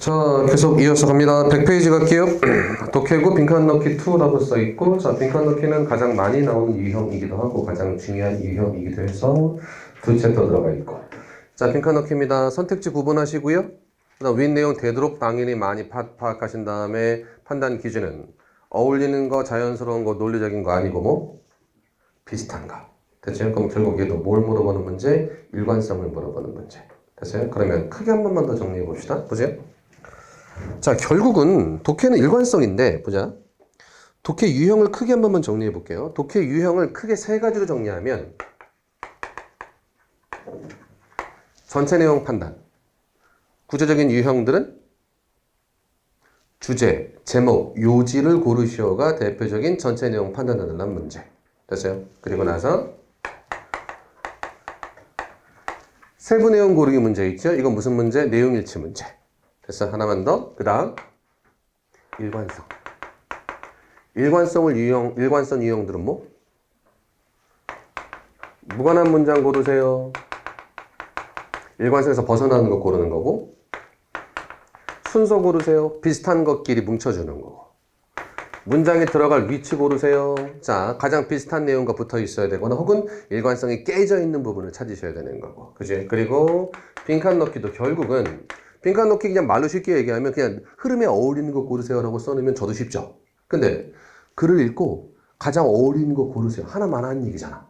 자, 계속 이어서 갑니다. 100페이지 갈게요. 독해구 빈칸 넣기 2라고 써있고, 자, 빈칸 넣기는 가장 많이 나오는 유형이기도 하고, 가장 중요한 유형이기도 해서 두 챕터 들어가 있고. 자, 빈칸 넣기입니다. 선택지 구분하시고요. 그다음 윗 내용 되도록 당연히 많이 파악하신 다음에 판단 기준은 어울리는 거, 자연스러운 거, 논리적인 거 아니고 뭐? 비슷한 거. 됐죠? 그럼 결국 얘도 뭘 물어보는 문제? 일관성을 물어보는 문제. 됐어요? 그러면 크게 한 번만 더 정리해 봅시다. 보세요. 자, 결국은 독해는 일관성인데, 보자. 독해 유형을 크게 한 번만 정리해 볼게요. 독해 유형을 크게 세 가지로 정리하면, 전체 내용 판단. 구체적인 유형들은 주제, 제목, 요지를 고르시오가 대표적인 전체 내용 판단을 한 문제. 됐어요? 그리고 나서, 세부 내용 고르기 문제 있죠? 이건 무슨 문제? 내용 일치 문제. 됐어? 하나만 더. 그 다음, 일관성. 일관성 유형들은 뭐? 무관한 문장 고르세요. 일관성에서 벗어나는 거 고르는 거고, 순서 고르세요. 비슷한 것끼리 뭉쳐주는 거고, 문장에 들어갈 위치 고르세요. 자, 가장 비슷한 내용과 붙어 있어야 되거나 혹은 일관성이 깨져 있는 부분을 찾으셔야 되는 거고, 그지? 그리고 빈칸 넣기도 결국은 빈칸 넣기 그냥 말로 쉽게 얘기하면 그냥 흐름에 어울리는 거 고르세요라고 써놓으면 저도 쉽죠. 근데 글을 읽고 가장 어울리는 거 고르세요. 하나만 하는 얘기잖아.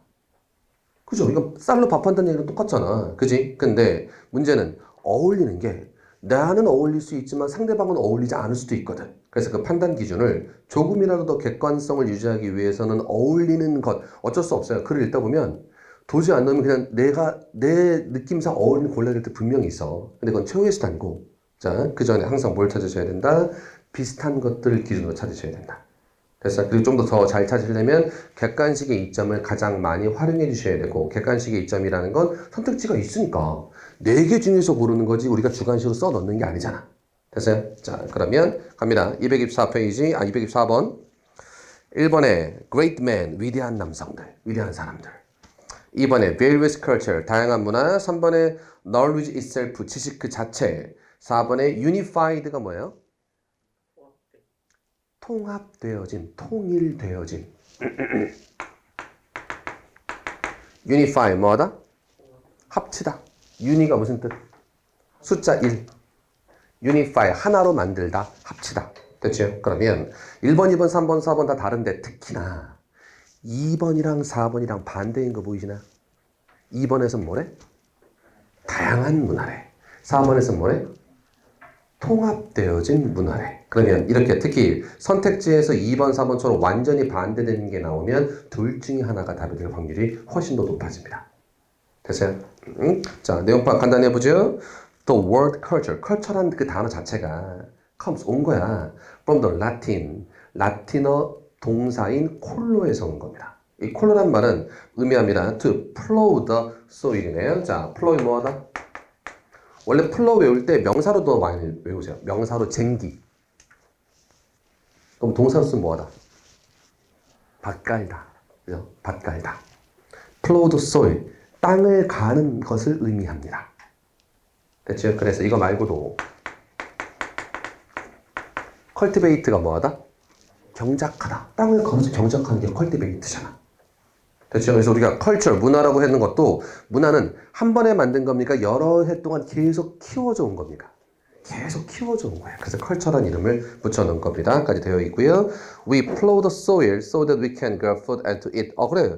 그죠? 이거 쌀로 밥 한다는 얘기랑 똑같잖아. 그지? 근데 문제는 어울리는 게 나는 어울릴 수 있지만 상대방은 어울리지 않을 수도 있거든. 그래서 그 판단 기준을 조금이라도 더 객관성을 유지하기 위해서는 어울리는 것, 어쩔 수 없어요. 글을 읽다 보면 도저히 안 넣으면 그냥 내 느낌상 어울리는 골라야 될 때 분명히 있어. 근데 그건 최후의 수단이고. 자, 그 전에 항상 뭘 찾으셔야 된다? 비슷한 것들을 기준으로 찾으셔야 된다. 됐어. 그리고 좀 더 잘 찾으려면 객관식의 이점을 가장 많이 활용해 주셔야 되고, 객관식의 이점이라는 건 선택지가 있으니까 4개 중에서 고르는 거지 우리가 주관식으로 써 넣는 게 아니잖아. 됐어요? 자, 그러면 갑니다. 224페이지, 224번. 1번에 great man, 위대한 남성들, 위대한 사람들. 2번에 various culture, 다양한 문화. 3번에 knowledge itself, 지식 그 자체. 4번에 unified가 뭐예요? 통합되어진, 통일되어진. unify 뭐하다? 합치다. uni가 무슨 뜻? 숫자 1. unify 하나로 만들다, 합치다. 됐죠? 그러면 1번, 2번, 3번, 4번 다 다른데 특히나 2번이랑 4번이랑 반대인 거 보이시나? 2번에서 뭐래? 다양한 문화래. 4번에서 뭐래? 통합되어진 문화래. 그러면 이렇게 특히 선택지에서 2번, 4번처럼 완전히 반대되는 게 나오면 둘 중에 하나가 답이 될 확률이 훨씬 더 높아집니다. 됐어요? 자, 내용 파악 간단히 해보죠. The word culture, culture란 그 단어 자체가 comes, 온 거야. From the Latin, 라틴어 동사인 콜로에서 온 겁니다. 이 콜로란 말은 의미합니다. To plow the soil이네요. 자, plow이 뭐하다? 원래 플로우 외울 때 명사로 더 많이 외우세요. 명사로 쟁기. 그럼 동사로 쓰면 뭐하다? 밭 깔다. 그죠? 밭 깔다. plow the soil. 땅을 가는 것을 의미합니다. 됐죠? 그래서 이거 말고도 cultivate가 뭐하다? 경작하다. 땅을 걸어서 경작하는 게 cultivate잖아. 됐죠? 그래서 우리가 culture, 문화라고 하는 것도 문화는 한 번에 만든 겁니까? 여러 해 동안 계속 키워져 온 겁니까? 계속 키워져 온 거예요. 그래서 culture란 이름을 붙여놓은 겁니다. 까지 되어 있고요. We plow the soil so that we can grow food and to eat. 그래.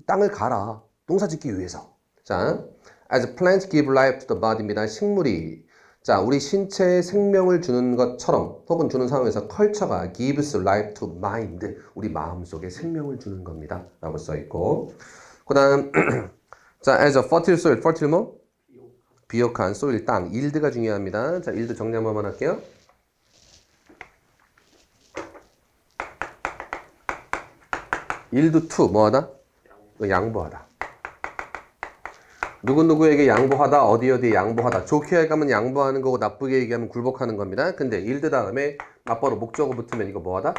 땅을 갈아. 농사 짓기 위해서. 자, as plants give life to the body입니다. 식물이 자, 우리 신체에 생명을 주는 것처럼 혹은 주는 상황에서 culture가 gives life to mind. 우리 마음속에 생명을 주는 겁니다. 라고 써있고 그 다음 자, as a fertile soil. fertile 뭐? 비옥한 soil, 땅. yield가 중요합니다. 자, yield 정리 한 번만 할게요. yield to 뭐하다? 양보하다. 누구누구에게 양보하다, 어디에 양보하다. 좋게 얘기하면 양보하는 거고 나쁘게 얘기하면 굴복하는 겁니다. 근데 일드 다음에 맞바로 목적어 붙으면 이거 뭐하다?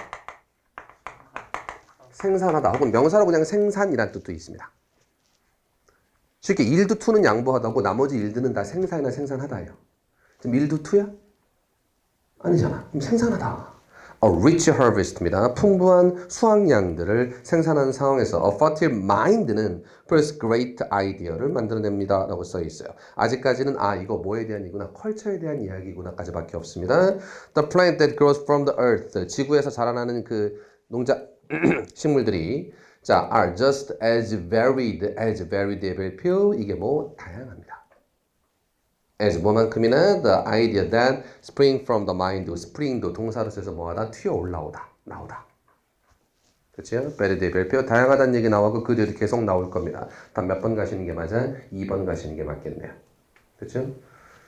생산하다. 혹은 명사로 그냥 생산이란 뜻도 있습니다. 쉽게 일드 투는 양보하다고 나머지 일드는 다 생산이나 생산하다예요. 지금 일드 투야? 아니잖아. 그럼 생산하다. A rich harvest입니다. 풍부한 수확량들을 생산하는 상황에서 a fertile mind는 first great idea를 만들어냅니다. 라고 써 있어요. 아직까지는 이거 뭐에 대한 이구나 컬처에 대한 이야기구나 까지밖에 없습니다. The plant that grows from the earth 지구에서 자라나는 그 농작 식물들이 자 are just as varied 별표 이게 뭐 다양합니다. as 뭐만큼이나 the idea that spring from the mind spring도 동사로 써서 뭐하다 튀어 올라오다 나오다 그렇죠? 베르디의 별표 다양하다는 얘기 나오고 그 뒤에도 계속 나올 겁니다. 단 몇 번 가시는 게 맞아? 2번 가시는 게 맞겠네요. 그렇죠?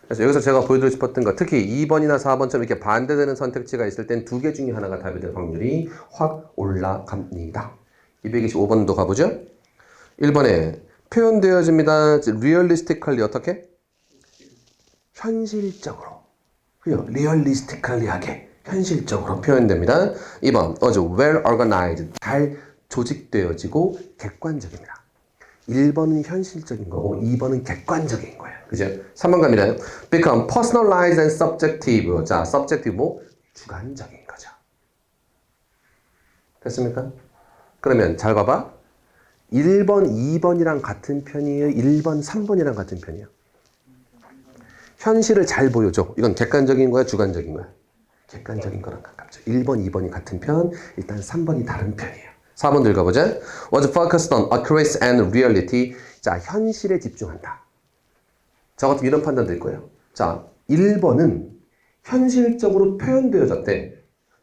그래서 여기서 제가 보여드리고 싶었던 거 특히 2번이나 4번처럼 이렇게 반대되는 선택지가 있을 땐 두 개 중에 하나가 답이 될 확률이 확 올라갑니다. 225번도 가보죠. 1번에 표현되어집니다. realistically 어떻게? 현실적으로 그죠? 리얼리스티컬리하게 현실적으로 표현됩니다. 2번 아주 well organized 잘 조직되어지고 객관적입니다. 1번은 현실적인 거고 2번은 객관적인 거예요. 그죠? 3번 갑니다. become personalized and subjective. 자, subjective 뭐? 주관적인 거죠. 됐습니까? 그러면 잘 봐봐. 1번, 2번이랑 같은 편이에요? 1번, 3번이랑 같은 편이에요? 현실을 잘 보여줘. 이건 객관적인 거야? 주관적인 거야? 객관적인 거랑 가깝죠. 1번, 2번이 같은 편, 일단 3번이 다른 편이에요. 4번 읽어보자. Was focused on accuracy and reality. 자, 현실에 집중한다. 저 같은 이런 판단도 있고요. 자, 1번은 현실적으로 표현되어졌대.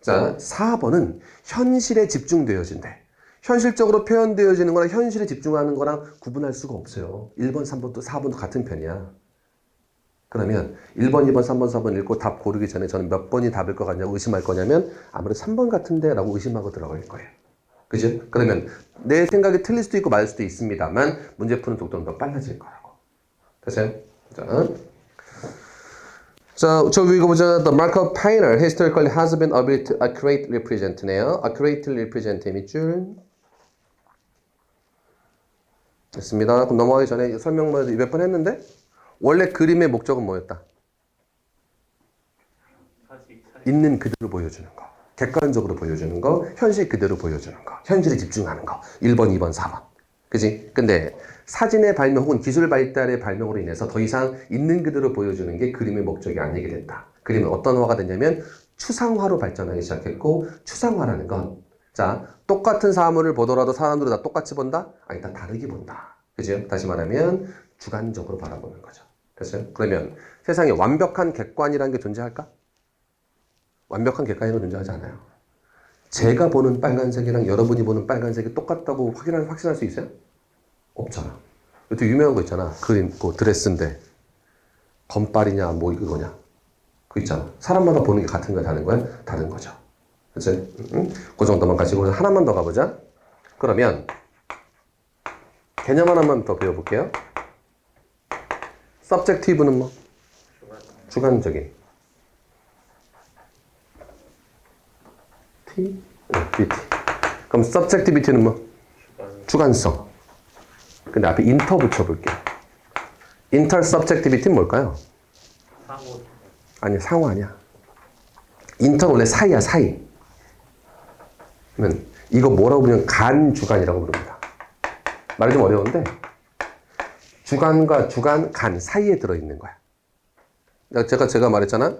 자, 4번은 현실에 집중되어진대. 현실적으로 표현되어지는 거랑 현실에 집중하는 거랑 구분할 수가 없어요. 1번, 3번도 4번도 같은 편이야. 그러면 1번, 2번, 3번, 4번 읽고 답 고르기 전에 저는 몇 번이 답일 것 같냐고 의심할 거냐면 아무래도 3번 같은데 라고 의심하고 들어갈 거예요. 그죠? 그러면 내 생각이 틀릴 수도 있고 맞을 수도 있습니다만 문제 푸는 속도는 더 빨라질 거라고. 됐어요? 자, 저 위에 보자. The mark of painter historically has been able to accurately represent네요. accurately represent 밑줄. 됐습니다. 그럼 넘어가기 전에 설명만 몇 번 했는데 원래 그림의 목적은 뭐였다? 있는 그대로 보여주는 거. 객관적으로 보여주는 거. 현실 그대로 보여주는 거. 현실에 집중하는 거. 1번, 2번, 4번. 그지? 근데 사진의 발명 혹은 기술 발달의 발명으로 인해서 더 이상 있는 그대로 보여주는 게 그림의 목적이 아니게 됐다. 그림은 어떤 화가 됐냐면 추상화로 발전하기 시작했고 추상화라는 건 자, 똑같은 사물을 보더라도 사람들이 다 똑같이 본다? 아니, 다 다르게 본다. 그죠? 다시 말하면 주관적으로 바라보는 거죠. 됐어요? 그러면 세상에 완벽한 객관이라는 게 존재할까? 완벽한 객관이라는 게 존재하지 않아요. 제가 보는 빨간색이랑 여러분이 보는 빨간색이 똑같다고 확신할 수 있어요? 없잖아. 되게 유명한 거 있잖아. 그림, 그 드레스인데 건빨이냐 뭐 이거냐. 그거 있잖아. 사람마다 보는 게 같은 거야 다른 거야? 다른 거죠. 그치? 그 정도만 가지고 하나만 더 가보자. 그러면 개념 하나만 더 배워볼게요. subjective는 뭐? 주관적인. T? BT. 그럼 subjectivity는 뭐? 주관성. 근데 앞에 inter 붙여볼게요. intersubjectivity는 뭘까요? 상호. 아니, 상호 아니야. inter 원래 사이야, 사이. 그러면 이거 뭐라고 부르면 간주간이라고 부릅니다. 말이 좀 어려운데 주간과 주간, 간 사이에 들어있는 거야. 제가 말했잖아.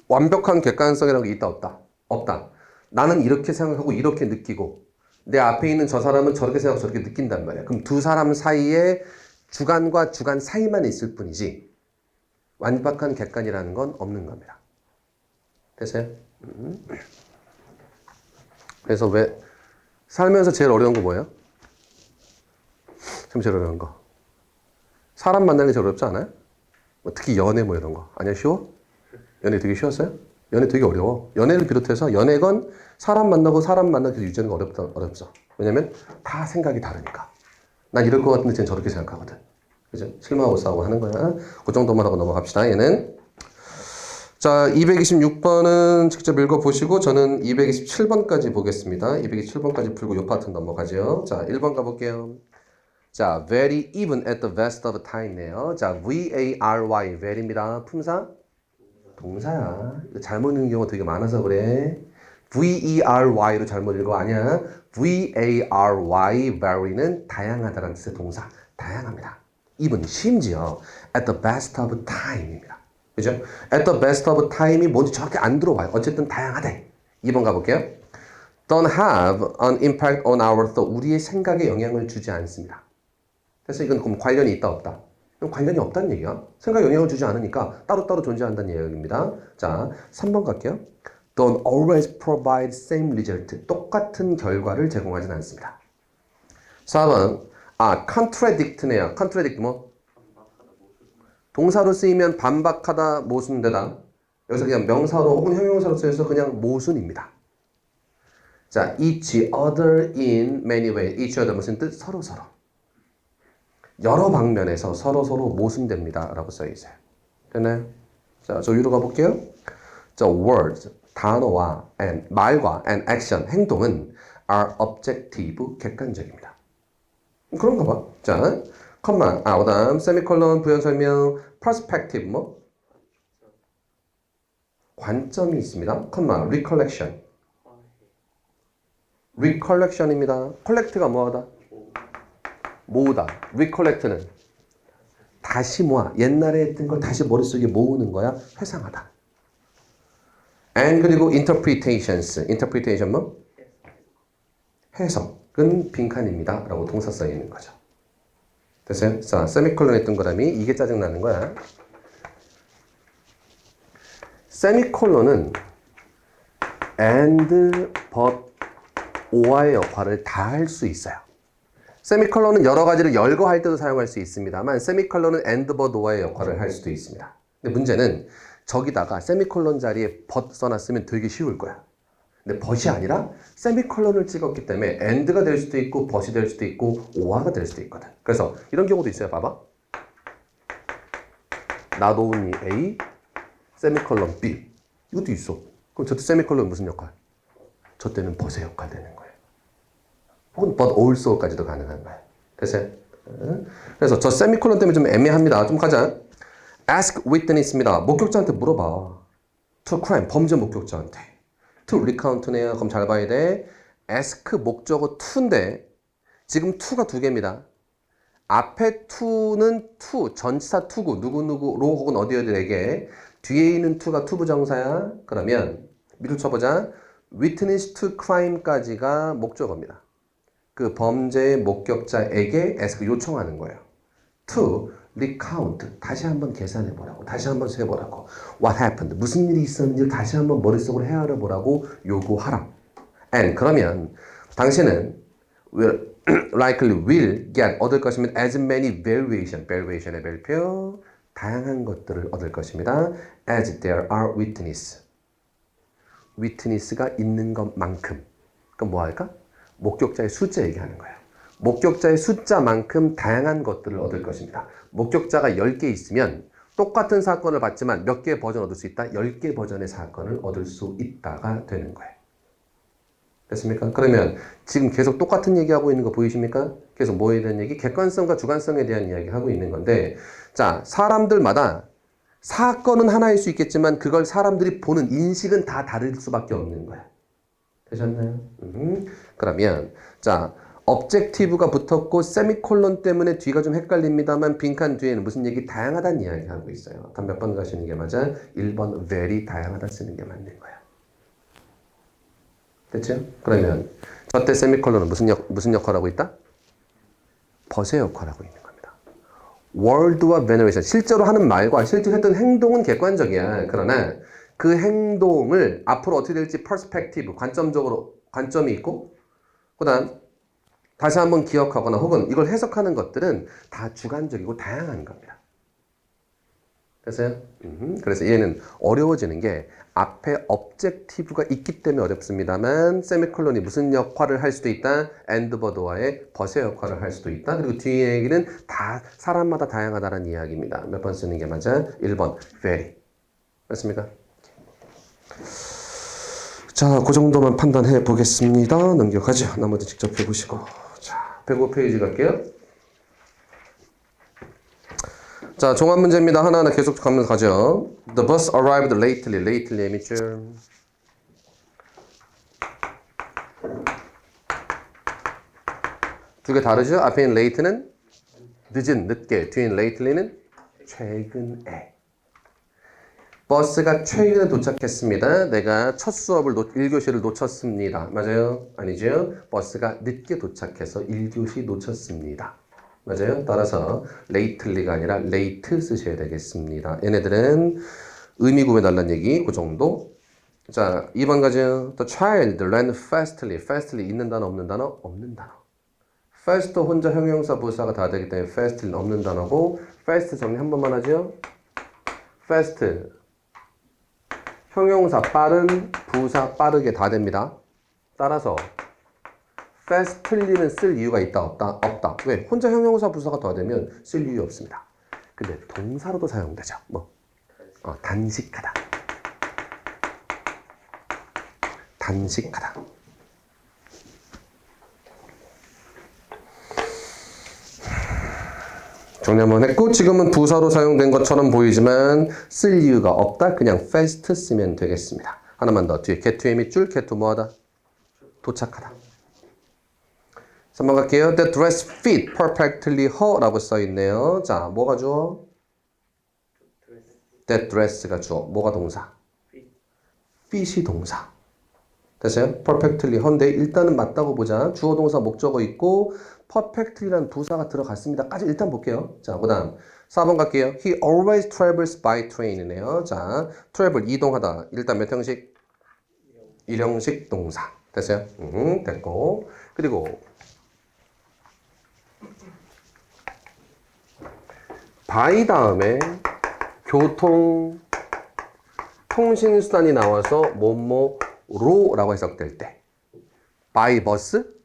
완벽한 객관성이라는 게 있다 없다? 없다. 나는 이렇게 생각하고 이렇게 느끼고 내 앞에 있는 저 사람은 저렇게 생각하고 저렇게 느낀단 말이야. 그럼 두 사람 사이에 주간과 주간 사이만 있을 뿐이지 완벽한 객관이라는 건 없는 겁니다. 됐어요? 그래서 왜 살면서 제일 어려운 거 뭐예요? 참 제일 어려운 거. 사람 만나는 게 제일 어렵지 않아요? 뭐 특히 연애 뭐 이런 거. 아니야, 쉬워? 연애 되게 쉬웠어요? 연애 되게 어려워. 연애를 비롯해서 연애건 사람 만나고 사람 만나고 유지하는 거 어렵죠. 왜냐면 다 생각이 다르니까. 난 이럴 것 같은데 쟤는 저렇게 생각하거든. 그죠? 실망하고 싸우고 하는 거야. 그 정도만 하고 넘어갑시다, 얘는. 자, 226번은 직접 읽어보시고 저는 227번까지 보겠습니다. 227번까지 풀고 이 파트 넘어가죠. 자, 1번 가볼게요. 자, very even at the best of time네요. 자, V-A-R-Y, very입니다. 품사? 동사야. 이거 잘못 읽는 경우가 되게 많아서 그래. V-E-R-Y로 잘못 읽어. 아니야. V-A-R-Y, vary는 다양하다는 뜻의 동사. 다양합니다. even 심지어 at the best of time입니다. 그죠? at the best of time이 뭔지 정확히 안 들어와요. 어쨌든 다양하대. 2번 가볼게요. don't have an impact on our thought. 우리의 생각에 영향을 주지 않습니다. 그래서 이건 그럼 관련이 있다 없다? 관련이 없다는 얘기야. 생각에 영향을 주지 않으니까 따로따로 존재한다는 얘기입니다. 자, 3번 갈게요. Don't always provide same result. 똑같은 결과를 제공하진 않습니다. 4번. contradict네요. contradict 뭐? 동사로 쓰이면 반박하다, 모순되다. 여기서 그냥 명사로 혹은 형용사로 쓰여서 그냥 모순입니다. 자, each other in many ways. each other 무슨 뜻? 서로서로. 여러 방면에서 서로서로 모순됩니다. 라고 써있어요. 됐나요? 자, 저 위로 가볼게요. 자, words, 단어와 and, 말과 and action, 행동은 are objective, 객관적입니다. 그런가 봐. 자, 컴마, 그다음 세미콜론, 부연 설명, perspective 뭐? 관점이 있습니다. 컴마, recollection. recollection입니다. collect가 뭐하다? 모으다. recollect는 다시 모아. 옛날에 했던 걸 다시 머릿속에 모으는 거야. 회상하다. and 그리고 interpretations. interpretation 뭐? 해석은 빈칸입니다. 라고 동사 써 있는 거죠. 됐어요? 자, 세미콜론에 동그라미. 이게 짜증나는 거야. 세미콜론은 and, but, or의 역할을 다 할 수 있어요. 세미콜론은 여러 가지를 열거할 때도 사용할 수 있습니다만 세미콜론은 and, but, or의 역할을 할 수도 있습니다. 근데 문제는 저기다가 세미콜론 자리에 but 써놨으면 되게 쉬울 거야. 근데 but이 아니라 세미콜론을 찍었기 때문에 and가 될 수도 있고 but이 될 수도 있고 or가 될 수도 있거든. 그래서 이런 경우도 있어요. 봐봐. 나도은이 A, 세미콜론 B. 이것도 있어. 그럼 저때 세미콜론 무슨 역할? 저 때는 but의 역할 되는 거예요. 혹은 but also까지도 가능한 거예요. 됐어요? 그래서 저 세미콜론 때문에 좀 애매합니다. 좀 가자. ask witness입니다. 목격자한테 물어봐. to crime, 범죄 목격자한테. to recount네요. 그럼 잘 봐야 돼. ask 목적어 to인데 지금 to가 두 개입니다. 앞에 to는 to, 전치사 to고 누구누구로 혹은 어디어디에게 뒤에 있는 to가 투부정사야. 그러면 밑을 쳐보자. witness to crime까지가 목적어입니다. 그 범죄의 목격자에게 ask 요청하는 거예요. to recount 다시 한번 계산해 보라고, 다시 한번 세 보라고. what happened 무슨 일이 있었는지 다시 한번 머릿속으로 헤아려 보라고 요구하라. and 그러면 당신은 likely will get 얻을 것이면 as many variation의 별표 다양한 것들을 얻을 것입니다. as there are witness가 있는 것만큼. 그럼 뭐 할까? 목격자의 숫자 얘기하는 거예요. 목격자의 숫자만큼 다양한 것들을 얻을 것입니다. 목격자가 10개 있으면 똑같은 사건을 봤지만 몇 개의 버전 얻을 수 있다? 10개 버전의 사건을 얻을 수 있다가 되는 거예요. 됐습니까? 그러면 지금 계속 똑같은 얘기하고 있는 거 보이십니까? 계속 뭐에 대한 얘기? 객관성과 주관성에 대한 이야기 하고 있는 건데, 자, 사람들마다 사건은 하나일 수 있겠지만 그걸 사람들이 보는 인식은 다 다를 수밖에 없는 거야. 되셨나요? 그러면 자, objective가 붙었고 세미콜론 때문에 뒤가 좀 헷갈립니다만 빈칸 뒤에는 무슨 얘기? 다양하다는 이야기 하고 있어요. 단 몇 번 가시는 게 맞아? 1번 very 다양하다 쓰는 게 맞는 거야. 됐죠? 그러면 저때 세미콜론은 무슨 역할을 하고 있다? 벗의 역할을 하고 있는 겁니다. word와 veneration 실제로 하는 말과 실제로 했던 행동은 객관적이야. 그러나 그 행동을 앞으로 어떻게 될지 perspective 관점이 있고 그 다음 다시 한번 기억하거나 혹은 이걸 해석하는 것들은 다 주관적이고 다양한 겁니다. 됐어요? 그래서 얘는 어려워지는 게 앞에 objective가 있기 때문에 어렵습니다만 세미콜론이 무슨 역할을 할 수도 있다. and but와의 but의 역할을 할 수도 있다. 그리고 뒤에 얘기는 다 사람마다 다양하다는 이야기입니다. 몇 번 쓰는 게 맞아? 1번 very. 맞습니까? 자, 그 정도만 판단해 보겠습니다. 넘겨가죠. 나머지 직접 해보시고. 자, 105페이지 갈게요. 자, 종합 문제입니다. 하나하나 계속 가면서 가죠. The bus arrived lately. lately 밑줄. 두 개 다르죠? 앞에 있는 late는 늦은, 늦게. 뒤에 있는 lately는 최근에. 버스가 최근에 도착했습니다. 내가 첫 수업을 1교시를 놓쳤습니다. 맞아요? 아니죠? 버스가 늦게 도착해서 1교시 놓쳤습니다. 맞아요? 따라서 lately가 아니라 late 쓰셔야 되겠습니다. 얘네들은 의미 구해달라는 얘기 그 정도. 자, 2번 가죠. The child ran fastly. fastly 있는 단어 없는 단어? 없는 단어. fast 혼자 형용사 부사가 다 되기 때문에 fast는 없는 단어고 fast 정리 한 번만 하죠. fast 형용사 빠른, 부사 빠르게 다 됩니다. 따라서 fastly는 쓸 이유가 있다 없다? 없다. 왜? 혼자 형용사 부사가 더 되면 쓸 이유 없습니다. 근데 동사로도 사용되죠. 뭐? 단식하다. 단식하다. 정리 한번 했고 지금은 부사로 사용된 것처럼 보이지만 쓸 이유가 없다. 그냥 fast 쓰면 되겠습니다. 하나만 더. 뒤에 get to의 밑줄. get to 뭐하다? 도착하다. 3번 갈게요. That dress fit perfectly her 라고 써있네요. 자, 뭐가 주어? That dress가 주어. 뭐가 동사? fit이 동사. 됐어요? perfectly her인데 일단은 맞다고 보자. 주어 동사 목적어 있고 perfectly라는 부사가 들어갔습니다. 까지 일단 볼게요. 자, 그 다음 4번 갈게요. He always travels by train이네요. 자, travel 이동하다. 일단 몇 형식? 1형식 동사. 됐어요? 됐고. 그리고 by 다음에 교통 통신수단이 나와서 뭐뭐로라고 해석될 때 by bus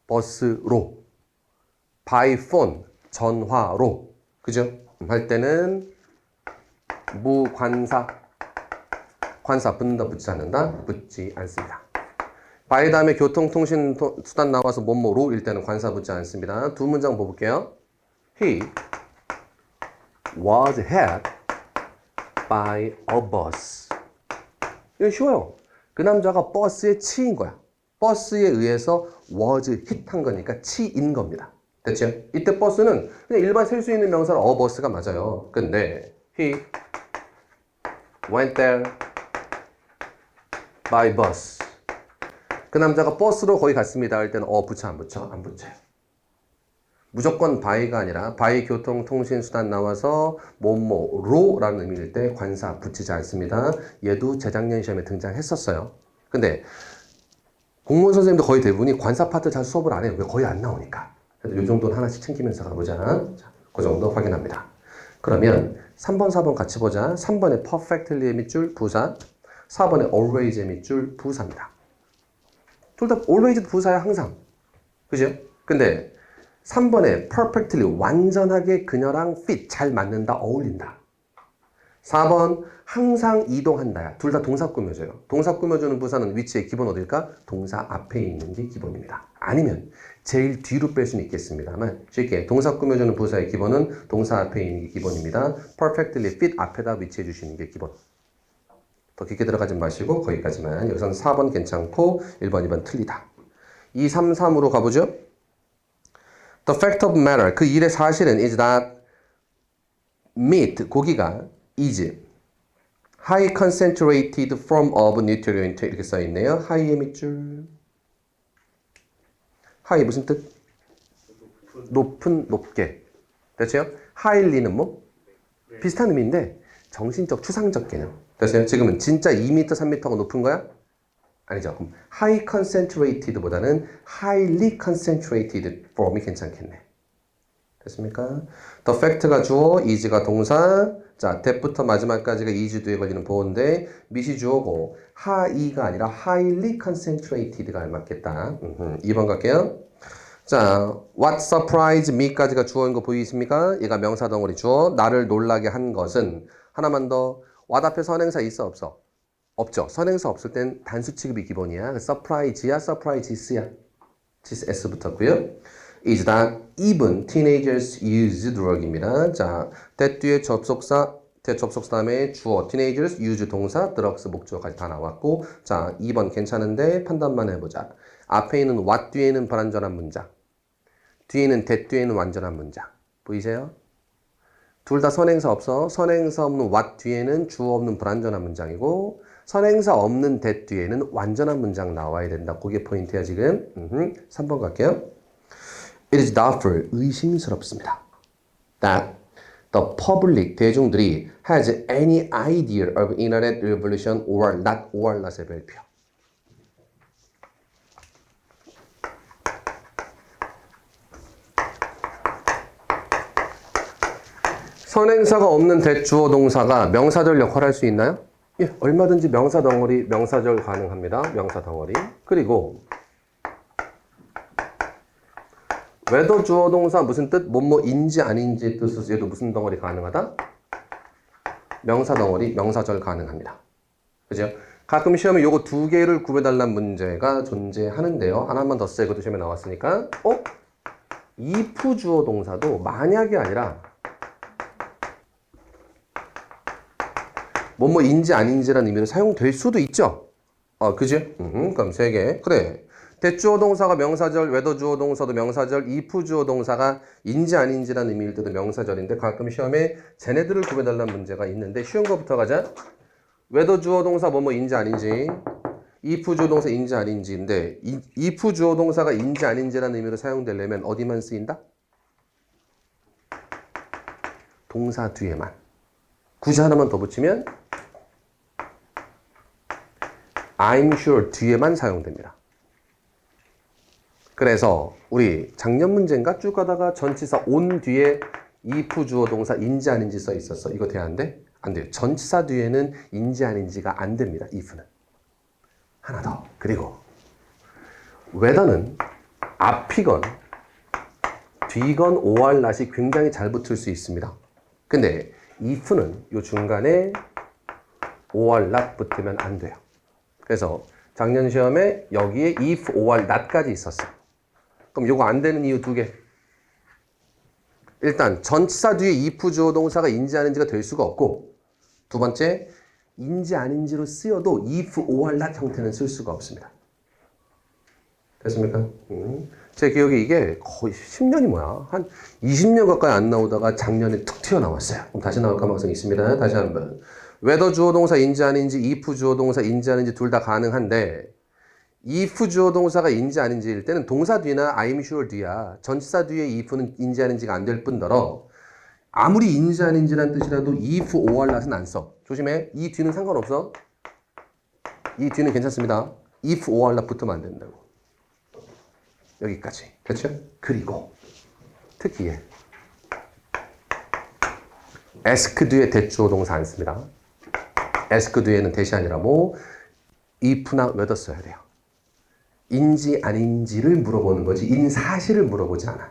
버스로, by phone, 전화로, 그죠? 할 때는 무관사, 관사 붙는다, 붙지 않는다? 붙지 않습니다. by 다음에 교통통신 수단 나와서 뭐뭐로일 때는 관사 붙지 않습니다. 두 문장 볼게요. He was hit by a bus. 이거 쉬워요. 그 남자가 버스에 치인 거야. 버스에 의해서 was hit한 거니까 치인 겁니다. 됐죠? 이때 버스는 그냥 일반 셀 수 있는 명사로 버스가 맞아요. 근데 he went there by bus. 그 남자가 버스로 거기 갔습니다 할 때는 붙여 안 붙여? 안 붙여요. 무조건 by가 아니라 by 교통통신수단 나와서 뭐뭐로라는 의미일 때 관사 붙이지 않습니다. 얘도 재작년 시험에 등장했었어요. 근데 공무원 선생님도 거의 대부분이 관사 파트 잘 수업을 안 해요. 왜? 거의 안 나오니까. 그래서 이 정도는 하나씩 챙기면서 가보자. 자, 그 정도 확인합니다. 그러면 3번, 4번 같이 보자. 3번에 perfectly의 밑줄 부사, 4번에 always의 밑줄 부사입니다. 둘 다 always도 부사야 항상. 그죠? 근데 3번에 perfectly 완전하게 그녀랑 fit 잘 맞는다, 어울린다. 4번 항상 이동한다야. 둘 다 동사 꾸며줘요. 동사 꾸며주는 부사는 위치의 기본 어딜까? 동사 앞에 있는 게 기본입니다. 아니면 제일 뒤로 뺄 수는 있겠습니다만 쉽게 동사 꾸며주는 부사의 기본은 동사 앞에 있는 게 기본입니다. perfectly fit 앞에다 위치해 주시는 게 기본. 더 깊게 들어가지 마시고 거기까지만. 여기서는 4번 괜찮고 1번, 2번 틀리다. 2, 3, 3으로 가보죠. The fact of matter. 그 일의 사실은 is that meat, 고기가 is high concentrated form of nutrient 이렇게 써있네요. high의 밑줄. high 무슨 뜻? 높은, 높게. 됐어요? highly는 뭐? 비슷한 의미인데 정신적, 추상적 개념. 됐어요? 지금은 진짜 2m, 3m가 높은 거야? 아니죠. 그럼 high concentrated보다는 highly concentrated form이 괜찮겠네. 됐습니까? The fact가 주어, is가 동사. 자, that부터 마지막까지가 is 뒤에 걸리는 보호인데 밑이 주어고 high가 아니라 highly concentrated가 알맞겠다. 2번 갈게요. 자, what surprised me까지가 주어인 거 보이십니까? 얘가 명사 덩어리 주어. 나를 놀라게 한 것은. 하나만 더. what 앞에 선행사 있어 없어? 없죠. 선행사 없을 땐 단수 취급이 기본이야. surprise야, surprises야. s 붙었고요. is that even teenagers use drug입니다. 자, that 뒤에 접속사, 대접속사 다음에 주어, teenagers use 동사, drugs 목적어까지 다 나왔고 자, 2번 괜찮은데 판단만 해보자. 앞에 있는 what 뒤에는 불완전한 문장. 뒤에는 that 뒤에는 완전한 문장. 보이세요? 둘 다 선행사 없어. 선행사 없는 what 뒤에는 주어 없는 불완전한 문장이고 선행사 없는 that 뒤에는 완전한 문장 나와야 된다. 그게 포인트야 지금. 3번 갈게요. It is doubtful, 의심스럽습니다. That the public, 대중들이 has any idea of internet revolution or not, or not의 별표. 선행사가 없는 대주어 동사가 명사절 역할을 할 수 있나요? 예, 얼마든지 명사 덩어리, 명사절 가능합니다. 명사 덩어리. 그리고 whether 주어 동사 무슨 뜻? 뭐뭐인지 아닌지 뜻으로 얘도 무슨 덩어리 가능하다? 명사 덩어리, 명사절 가능합니다. 그죠? 가끔 시험에 요거 두 개를 구해달라는 문제가 존재하는데요. 하나만 더 쓰고 시험에 나왔으니까 if 주어 동사도 만약이 아니라 뭐뭐인지 아닌지라는 의미로 사용될 수도 있죠. 그죠? 그럼 3개. 그래. 대주어 동사가 명사절, whether 주어 동사도 명사절, if 주어 동사가 인지 아닌지라는 의미일 때도 명사절인데 가끔 시험에 쟤네들을 구해달라는 문제가 있는데 쉬운 거부터 가자. whether 주어 동사 뭐뭐인지 아닌지, if 주어 동사 인지 아닌지인데 if 주어 동사가 인지 아닌지라는 의미로 사용되려면 어디만 쓰인다? 동사 뒤에만. 굳이 하나만 더 붙이면 I'm sure 뒤에만 사용됩니다. 그래서 우리 작년 문제인가 쭉 가다가 전치사 on 뒤에 if 주어 동사 인지 아닌지 써 있었어. 이거 돼야 안 돼? 안 돼요. 전치사 뒤에는 인지 아닌지가 안 됩니다. if는. 하나 더. 그리고 whether는 앞이건 뒤건 or not이 굉장히 잘 붙을 수 있습니다. 근데 if는 요 중간에 or not 붙으면 안 돼요. 그래서 작년 시험에 여기에 if or not까지 있었어. 그럼 요거 안 되는 이유 2개. 일단 전치사 뒤에 if 주어 동사가 인지 아닌지가 될 수가 없고 두 번째 인지 아닌지로 쓰여도 if or not 형태는 쓸 수가 없습니다. 됐습니까? 제 기억에 이게 거의 10년이 뭐야? 한 20년 가까이 안 나오다가 작년에 툭 튀어나왔어요. 그럼 다시 나올 가능성이 있습니다. 다시 한번. whether 주어 동사 인지 아닌지, if 주어 동사 인지 아닌지 둘 다 가능한데 if 주어 동사가 인지 아닌지일 때는 동사 뒤나 I'm sure 뒤야. 전치사 뒤에 if는 인지 아닌지가 안 될 뿐더러 아무리 인지 아닌지란 뜻이라도 if or not은 안 써. 조심해. 이 뒤는 상관없어. 이 뒤는 괜찮습니다. if or not 붙으면 안 된다고. 여기까지. 그렇죠? 그리고 특히 ask 뒤에 대주어 동사 안 씁니다. ask 뒤에는 대시 아니라 if나 whether 써야 돼요. 인지 아닌지를 물어보는 거지 인사실을 물어보지 않아.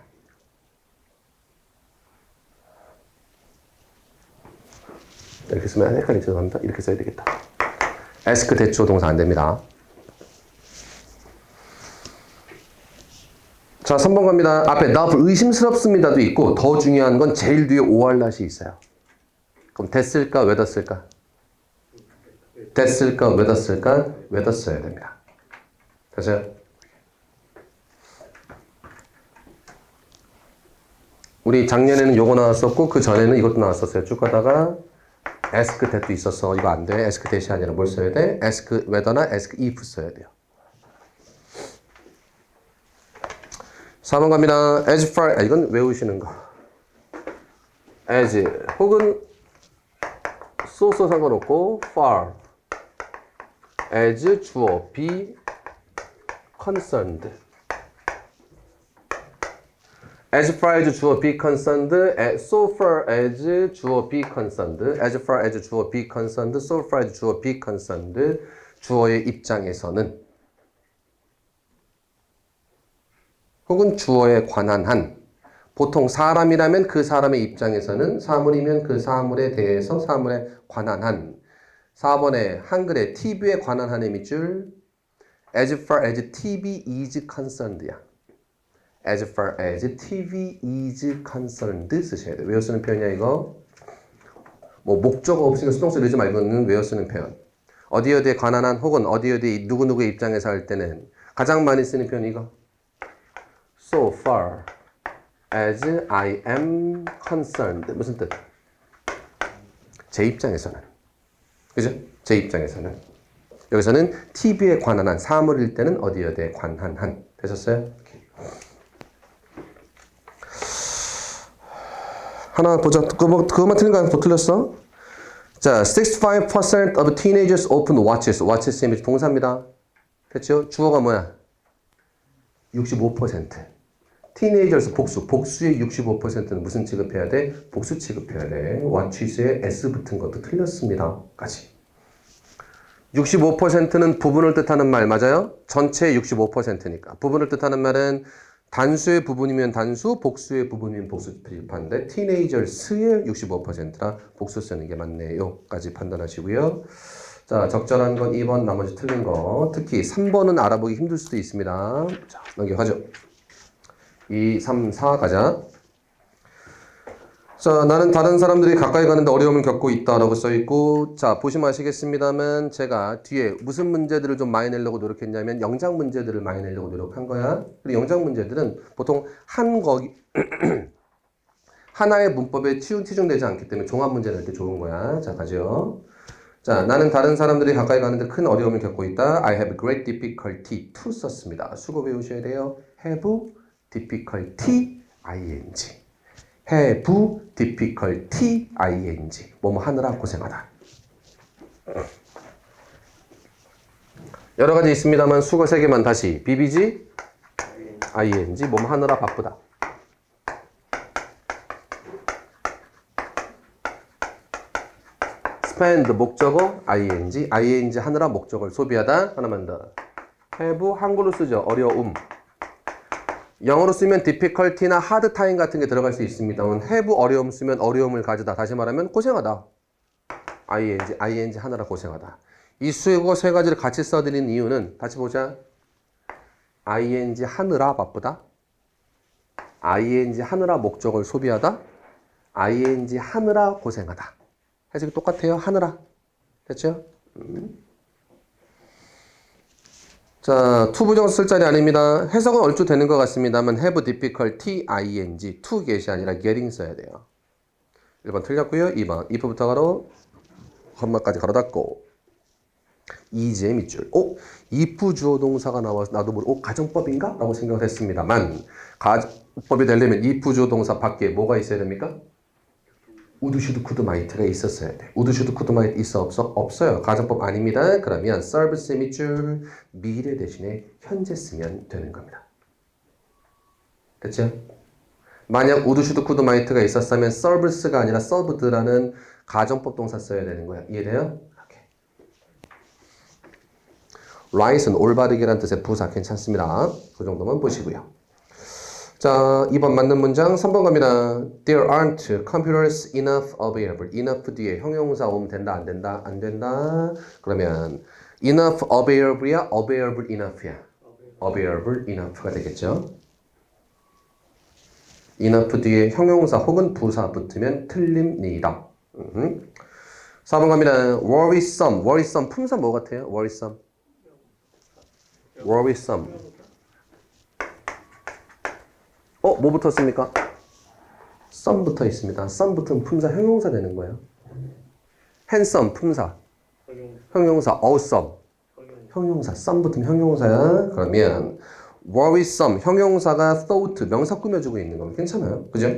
이렇게 쓰면 헷갈리죠. 죄송합니다. 이렇게 써야 되겠다. ask 대주어 동사 안 됩니다. 자, 3번 갑니다. 앞에 doubtful 의심스럽습니다도 있고 더 중요한 건 제일 뒤에 or not이 있어요. 그럼 됐을까? whether 쓸까? 됐을까? whether 쓸까? whether 써야 됩니다. 됐어요? 우리 작년에는 요거 나왔었고 그 전에는 이것도 나왔었어요. 쭉 가다가 ask that도 있었어. 이거 안 돼. ask that이 아니라 뭘 써야 돼? ask whether나 ask if 써야 돼요. 4번 갑니다. as far, 이건 외우시는 거. as 혹은 so 상관없고 far as 주어 be concerned as far as 주어 be concerned so far as 주어 be concerned as far as 주어 be concerned so far as 주어 be concerned 주어의 입장에서는 혹은 주어에 관한 한 보통 사람이라면 그 사람의 입장에서는 사물이면 그 사물에 대해서 사물에 관한 한 4번에 한글에 TV에 관한 한의 밑줄 as far as TV is concerned야. as far as TV is concerned 쓰셔야 돼요. 외워 쓰는 표현이야 이거. 뭐 목적어 없으니까 수동사 넣지 말고는 외워 쓰는 표현. 어디 어디에 관한 한 혹은 어디 어디 누구누구의 입장에서 할 때는 가장 많이 쓰는 표현이 이거. So far as I am concerned. 무슨 뜻? 제 입장에서는. 그죠? 제 입장에서는. 여기서는 TV에 관한 한, 사물일 때는 어디 어디에 관한 한. 되셨어요? 하나 보자. 그거만 틀린 거 하나 더 틀렸어? 자, 65% of teenagers open watches. watches 이미 동사입니다. 됐죠? 주어가 뭐야? 65%. teenagers 복수. 복수의 65%는 무슨 취급해야 돼? 복수 취급해야 돼. watches에 s 붙은 것도 틀렸습니다. 까지. 65%는 부분을 뜻하는 말 맞아요? 전체의 65%니까. 부분을 뜻하는 말은 단수의 부분이면 단수, 복수의 부분이면 복수 필판인데 티네이저스의 65%라 복수 쓰는 게 맞네요. 까지 판단하시고요. 자, 적절한 건 2번, 나머지 틀린 거. 특히 3번은 알아보기 힘들 수도 있습니다. 자, 넘겨가죠. 2, 3, 4 가자. 자, 나는 다른 사람들이 가까이 가는데 어려움을 겪고 있다라고 써있고, 자, 보시면 아시겠습니다만 제가 뒤에 무슨 문제들을 좀 많이 내려고 노력했냐면 영작 문제들을 많이 내려고 노력한 거야. 그리고 영작 문제들은 보통 하나의 문법에 치중되지 않기 때문에 종합 문제 낼 때 좋은 거야. 자, 가죠. 자, 나는 다른 사람들이 가까이 가는데 큰 어려움을 겪고 있다. I have great difficulty to 썼습니다. 수고 배우셔야 돼요. have difficulty ing. have difficulty ing. 뭐뭐 하느라 고생하다. 여러 가지 있습니다만 수거 3개만 다시. bbg ing. 뭐뭐 하느라 바쁘다. spend 목적어 ing 하느라 목적어를 소비하다. 하나만 더. have 한글로 쓰죠. 어려움. 영어로 쓰면 difficulty나 hard time 같은 게 들어갈 수 있습니다만 have 어려움 쓰면 어려움을 가져다. 다시 말하면 고생하다. ing 하느라 고생하다. 이 수거 3가지를 같이 써드린 이유는 다시 보자. ing 하느라 바쁘다. ing 하느라 목적을 소비하다. ing 하느라 고생하다. 해석이 똑같아요. 하느라. 됐죠? 자, to 부정사 쓸 자리 아닙니다. 해석은 얼추 되는 것 같습니다만 have difficulty ing to get이 아니라 getting 써야 돼요. 1번 틀렸고요. 2번 if부터 가로 컴마까지 가로 닫고 is의 밑줄. if 주어 동사가 나와서 나도 모르고 가정법인가? 라고 생각을 했습니다만 가정법이 되려면 if 주어 동사 밖에 뭐가 있어야 됩니까? 우드 슈드 쿠드 마이트가 있었어야 돼. 우드 슈드 쿠드 마이트 있어 없어? 없어요. 가정법 아닙니다. 그러면 서비스 밑줄 미래 대신에 현재 쓰면 되는 겁니다. 됐죠? 만약 우드 슈드 쿠드 마이트가 있었다면 서비스가 아니라 서브드라는 가정법 동사 써야 되는 거야. 이해돼요? 오케이. right은 올바르게란 뜻의 부사 괜찮습니다. 그 정도만 보시고요. 자, 2번 맞는 문장 3번 갑니다. There aren't computers enough available. enough 뒤에 형용사 오면 된다 안 된다? 안 된다. 그러면 enough available이야? available enough이야? available enough가 되겠죠. enough 뒤에 형용사 혹은 부사 붙으면 틀립니다. 4번 갑니다. worrisome. worrisome 품사 뭐 같아요? worrisome. worrisome. 뭐 붙었습니까? some 붙어 있습니다. some 붙으면 품사 형용사 되는 거예요. handsome 품사. 형용사 awesome. 형용사 some 붙으면 형용사야. 그러면 worrisome 형용사가 thought 명사 꾸며주고 있는 겁니다. 괜찮아요. 그죠?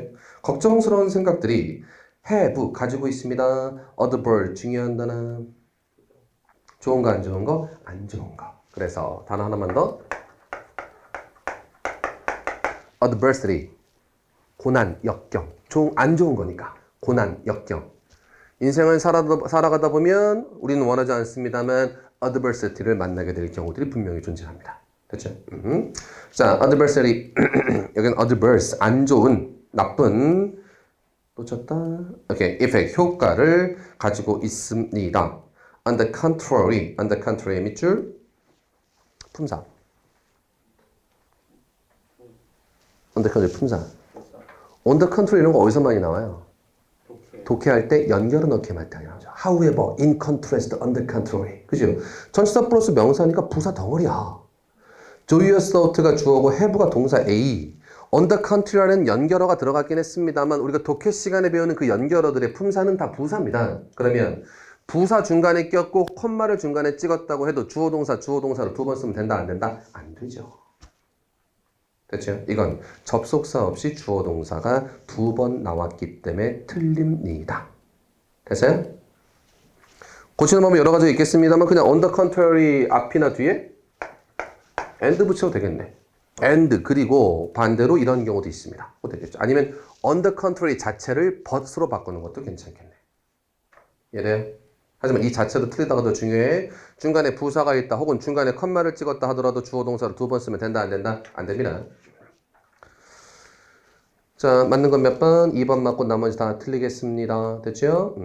걱정스러운 생각들이 have 가지고 있습니다. adverb 중요한 단어. 좋은 거 안 좋은 거? 안 좋은 거. 그래서 단어 하나만 더. adversity 고난, 역경. 안 좋은 거니까 고난, 역경. 인생을 살아가다 보면 우리는 원하지 않습니다만 adversity를 만나게 될 경우들이 분명히 존재합니다. 됐죠? 자, adversity 여기는 adverse 안 좋은, 나쁜 놓쳤다. 오케이, effect 효과를 가지고 있습니다. on the contrary 밑줄 품사. on the contrary 품사. on the contrary 이런 거 어디서 많이 나와요? 독해할 때 연결을 넣게 많이 나오죠. However, in contrast, on the contrary. 그죠? 전치사 플러스 명사니까 부사 덩어리야. joyous thought가 주어고 have가 동사 A. on the contrary라는 연결어가 들어갔긴 했습니다만 우리가 독해 시간에 배우는 그 연결어들의 품사는 다 부사입니다. 그러면 부사 중간에 꼈고 콤마를 중간에 찍었다고 해도 주어 동사를 두 번 쓰면 된다 안 된다? 안 되죠. 됐죠? 이건 접속사 없이 주어 동사가 두 번 나왔기 때문에 틀립니다. 됐어요? 고치는 방법이 여러 가지 있겠습니다만 그냥 on the contrary 앞이나 뒤에 and 붙여도 되겠네. and 그리고 반대로 이런 경우도 있습니다. 되겠죠? 아니면 on the contrary 자체를 but으로 바꾸는 것도 괜찮겠네. 이해돼요? 하지만 이 자체도 틀리다가 더 중요해. 중간에 부사가 있다 혹은 중간에 컴마를 찍었다 하더라도 주어 동사를 두 번 쓰면 된다 안 된다? 안 됩니다. 자, 맞는 건 몇 번? 2번 맞고 나머지 다 틀리겠습니다. 됐죠?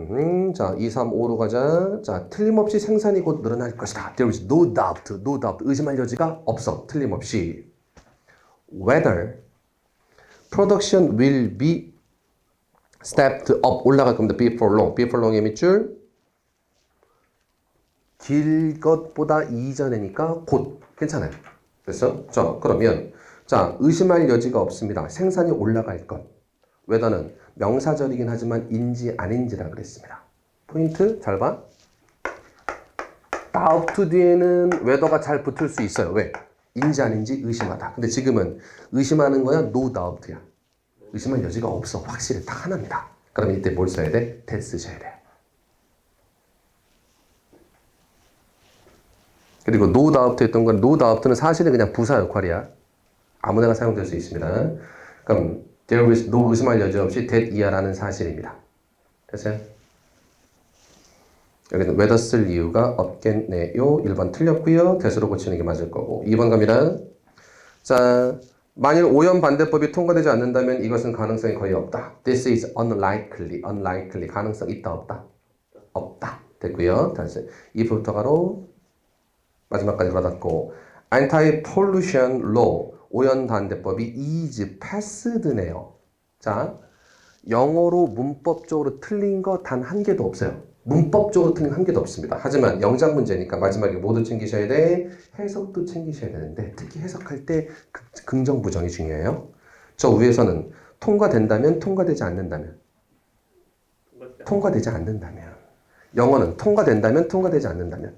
자, 2, 3, 5로 가자. 자, 틀림없이 생산이 곧 늘어날 것이다. There is no doubt, no doubt. 의심할 여지가 없어. 틀림없이. Whether production will be stepped up. 올라갈 겁니다. before long. before long의 밑줄. 길 것보다 이전이니까 곧. 괜찮아요. 됐어? 자, 그러면 자, 의심할 여지가 없습니다. 생산이 올라갈 것. whether는 명사절이긴 하지만 인지 아닌지라 그랬습니다. 포인트 잘 봐. doubt 뒤에는 whether가 잘 붙을 수 있어요. 왜? 인지 아닌지 의심하다. 근데 지금은 의심하는 거야? no doubt야. 의심할 여지가 없어. 확실히 딱 하나입니다. 그러면 이때 뭘 써야 돼? that 쓰셔야 돼. 그리고 no doubt 했던 건 no doubt는 사실은 그냥 부사 역할이야. 아무데나 사용될 수 있습니다. 그럼 there is no 의심할 여지 없이 that 이하라는 사실입니다. 됐어요? 여기는 whether 쓸 이유가 없겠네요. 1번 틀렸고요. that으로 고치는 게 맞을 거고. 2번 갑니다. 자, 만일 오염 반대법이 통과되지 않는다면 이것은 가능성이 거의 없다. This is unlikely. unlikely. 가능성 있다 없다? 없다. 됐고요. 다시 if부터 가로 마지막까지 받았고 anti-pollution law 오염 반대법이 is passed네요. 자, 영어로 문법적으로 틀린 거 단 한 개도 없어요. 문법적으로 틀린 한 개도 없습니다. 하지만 영작 문제니까 마지막에 모두 챙기셔야 돼. 해석도 챙기셔야 되는데 특히 해석할 때 긍정 부정이 중요해요. 저 위에서는 통과된다면 통과되지 않는다면 통과되지 않는다면 영어는 통과된다면 통과되지 않는다면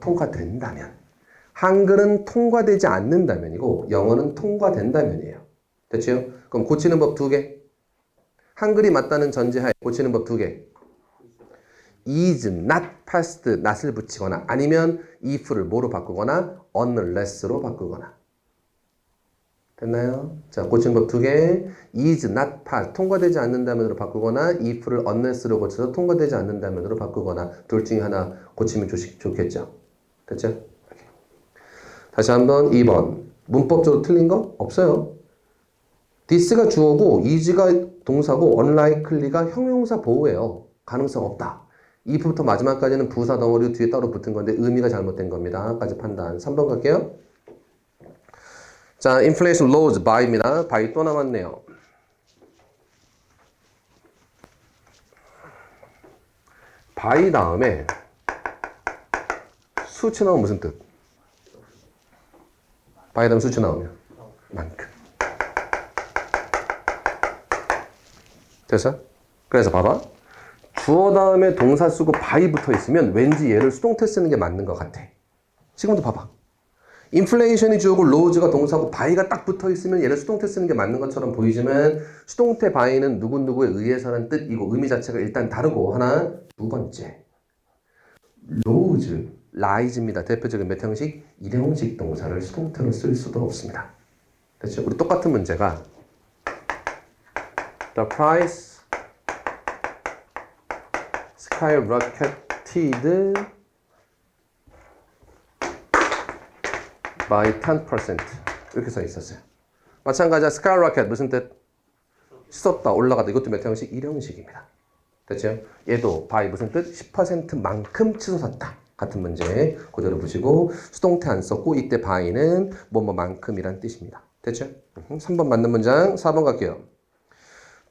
통과된다면 한글은 통과되지 않는다면이고 영어는 통과된다면이에요. 됐죠? 그럼 고치는 법 두 개. 한글이 맞다는 전제하에 고치는 법 두 개. is not passed, not을 붙이거나 아니면 if를 뭐로 바꾸거나 unless로 바꾸거나. 됐나요? 자, 고치는 법 두 개. is not passed, 통과되지 않는다면으로 바꾸거나 if를 unless로 고쳐서 통과되지 않는다면으로 바꾸거나 둘 중에 하나 고치면 좋겠죠? 됐죠? 다시 한번 2번. 문법적으로 틀린 거 없어요. this가 주어고 is가 동사고 unlikely가 형용사 보호예요. 가능성 없다. if부터 마지막까지는 부사 덩어리 뒤에 따로 붙은 건데 의미가 잘못된 겁니다. 까지 판단. 3번 갈게요. 자, inflation rose by입니다. by 또 남았네요. by 다음에 수치 나오면 무슨 뜻? by 다음 수치 나오면 만큼. 됐어? 그래서 봐봐. 주어 다음에 동사 쓰고 by 붙어 있으면 왠지 얘를 수동태 쓰는 게 맞는 것 같아. 지금도 봐봐. 인플레이션이 주어고 로즈가 동사고 by가 딱 붙어 있으면 얘를 수동태 쓰는 게 맞는 것처럼 보이지만 수동태 by는 누구누구에 의해서라는 뜻이고 의미 자체가 일단 다르고 하나 두 번째 로즈, 라이즈입니다. 대표적인 몇 형식? 일형식 동사를 수동태로 쓸 수도 없습니다. 됐죠? 우리 똑같은 문제가 The price skyrocketed by 10% 이렇게 써 있었어요. 마찬가지로 skyrocket 무슨 뜻? 치솟다, 올라가다. 이것도 몇 형식? 일형식입니다. 됐죠? 얘도 by 무슨 뜻? 10%만큼 치솟았다. 같은 문제 그대로 보시고 수동태 안 썼고 이때 by는 뭐뭐만큼이란 뜻입니다. 됐죠? 3번 맞는 문장. 4번 갈게요.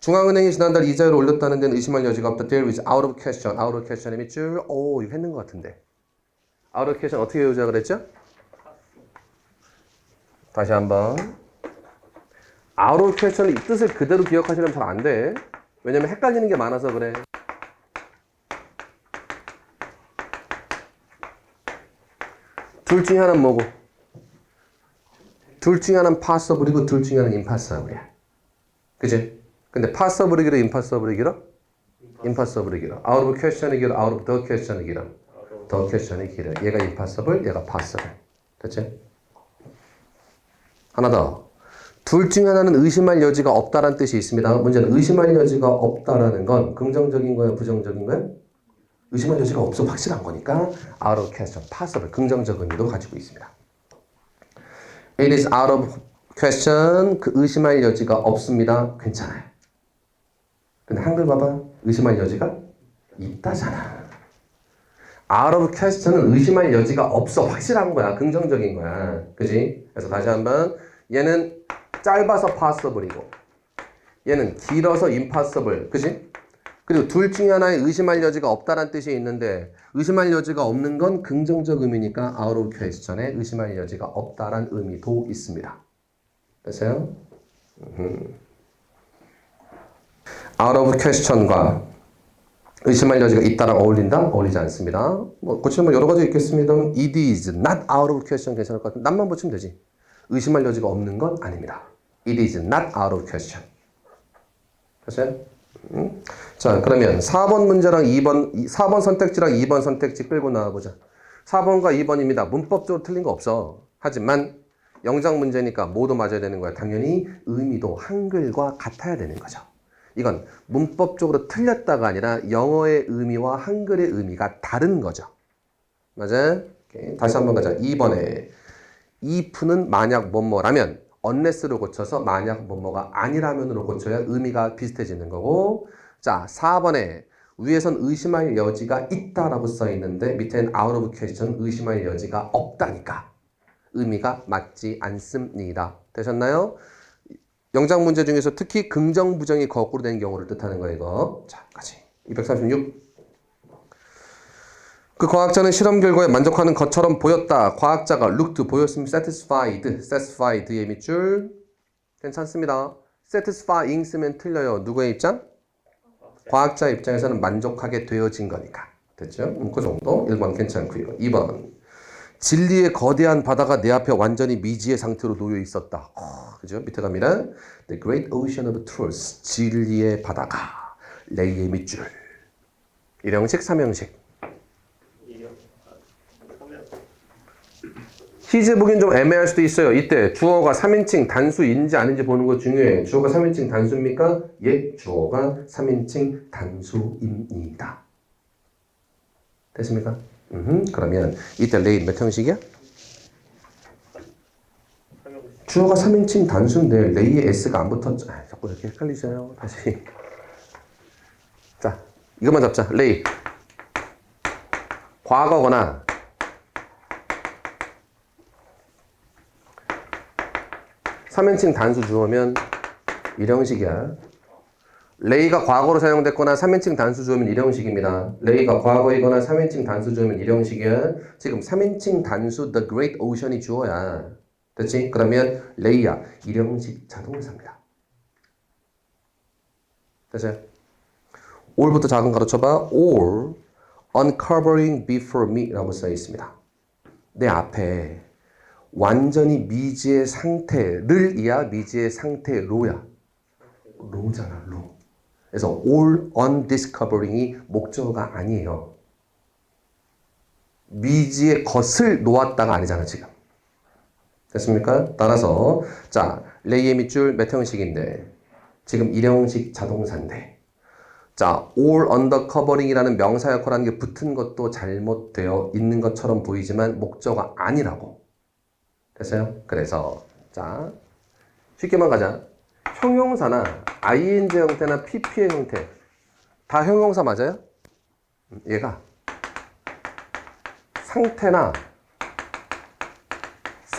중앙은행이 지난달 이자율을 올렸다는 데는 의심할 여지가 없다. There is out of question. out of question의 밑줄. 오, 이거 했는 것 같은데. out of question 어떻게 외우자 그랬죠? 다시 한번. out of question의 이 뜻을 그대로 기억하시려면 잘 안 돼. 왜냐면 헷갈리는 게 많아서 그래. 둘 중에 하나는 뭐고? 둘 중에 하나는 possible이고 둘 중에 하나는 impossible이야. 그치? 근데 possible이기로 impossible이기로? impossible이기로. out of question이기로 out of the question이기로. the question이기로. 얘가 impossible, 얘가 possible. 됐지? 하나 더. 둘 중에 하나는 의심할 여지가 없다라는 뜻이 있습니다. 문제는 의심할 여지가 없다라는 건 긍정적인 거야, 부정적인 거야? 의심할 여지가 없어 확실한 거니까 out of question, possible, 긍정적 의미도 가지고 있습니다. It is out of question, 그 의심할 여지가 없습니다. 괜찮아요. 근데 한글 봐봐. 의심할 여지가 있다잖아. out of question은 의심할 여지가 없어 확실한 거야. 긍정적인 거야. 그지? 그래서 다시 한번 얘는 짧아서 possible이고 얘는 길어서 impossible. 그지? 그리고 둘 중에 하나에 의심할 여지가 없다는 뜻이 있는데 의심할 여지가 없는 건 긍정적 의미니까 out of question에 의심할 여지가 없다란 의미도 있습니다. 됐어요? out of question과 의심할 여지가 있다랑 어울린다? 어울리지 않습니다. 뭐 고치면 여러 가지 있겠습니다. It is not out of question 괜찮을 것 같은데 nat만 붙이면 되지. 의심할 여지가 없는 건 아닙니다. It is not out of question. 됐어요? 자, 그러면 4번 문제랑 4번 선택지랑 2번 선택지 끌고 나와보자. 4번과 2번입니다. 문법적으로 틀린 거 없어. 하지만 영작 문제니까 모두 맞아야 되는 거야. 당연히 의미도 한글과 같아야 되는 거죠. 이건 문법적으로 틀렸다가 아니라 영어의 의미와 한글의 의미가 다른 거죠. 맞아? 오케이. 다시 한번 가자. 2번에 if는 만약 뭐뭐라면 unless로 고쳐서 만약 뭐뭐가 아니라면으로 고쳐야 의미가 비슷해지는 거고, 자 4번에 위에선 의심할 여지가 있다라고 써 있는데 밑에는 out of question 의심할 여지가 없다니까 의미가 맞지 않습니다. 되셨나요? 영작 문제 중에서 특히 긍정 부정이 거꾸로 된 경우를 뜻하는 거예요. 이거 자 같이 236. 그 과학자는 실험 결과에 만족하는 것처럼 보였다. 과학자가 looked 보였으면 satisfied의 밑줄 괜찮습니다. satisfying 쓰면 틀려요. 누구의 입장? 과학자 입장에서는 만족하게 되어진 거니까. 됐죠? 그 정도 1번 괜찮고요. 2번 진리의 거대한 바다가 내 앞에 완전히 미지의 상태로 놓여 있었다. 그죠? 밑에 갑니다. The great ocean of truth 진리의 바다가 레이의 밑줄 1형식 3형식 히즈 보긴 좀 애매할 수도 있어요. 이때 주어가 3인칭 단수인지 아닌지 보는 거 중요해. 주어가 3인칭 단수입니까? 예, 주어가 3인칭 단수입니다. 됐습니까? 그러면 이때 레이 몇 형식이야? 주어가 3인칭 단수인데 레이에 s가 안 붙었죠. 자꾸 이렇게 헷갈리세요. 다시. 자, 이것만 잡자. 레이. 과거거나 삼인칭 단수 주어면 1형식이야. 레이가 과거로 사용됐거나 3인칭 단수 주어면 1형식입니다. 레이가 과거이거나 3인칭 단수 주어면 1형식이야. 지금 3인칭 단수 the great ocean이 주어야. 됐지? 그러면 레이야 1형식 자동사입니다. 됐어요? all부터 작은 가로 쳐봐. all uncovering before me 라고 써 있습니다. 내 앞에 완전히 미지의 상태를 이야 미지의 상태로야. 로잖아, 로. 그래서 all undiscovering이 목적어가 아니에요. 미지의 것을 놓았다가 아니잖아, 지금. 됐습니까? 따라서 자, 레이의 밑줄 몇 형식인데 지금 1형식 자동사인데 자, all undercovering이라는 명사 역할하는 게 붙은 것도 잘못되어 있는 것처럼 보이지만 목적어가 아니라고. 됐어요? 그래서 자 쉽게만 가자. 형용사나 ing 형태나 pp의 형태 다 형용사 맞아요? 얘가 상태나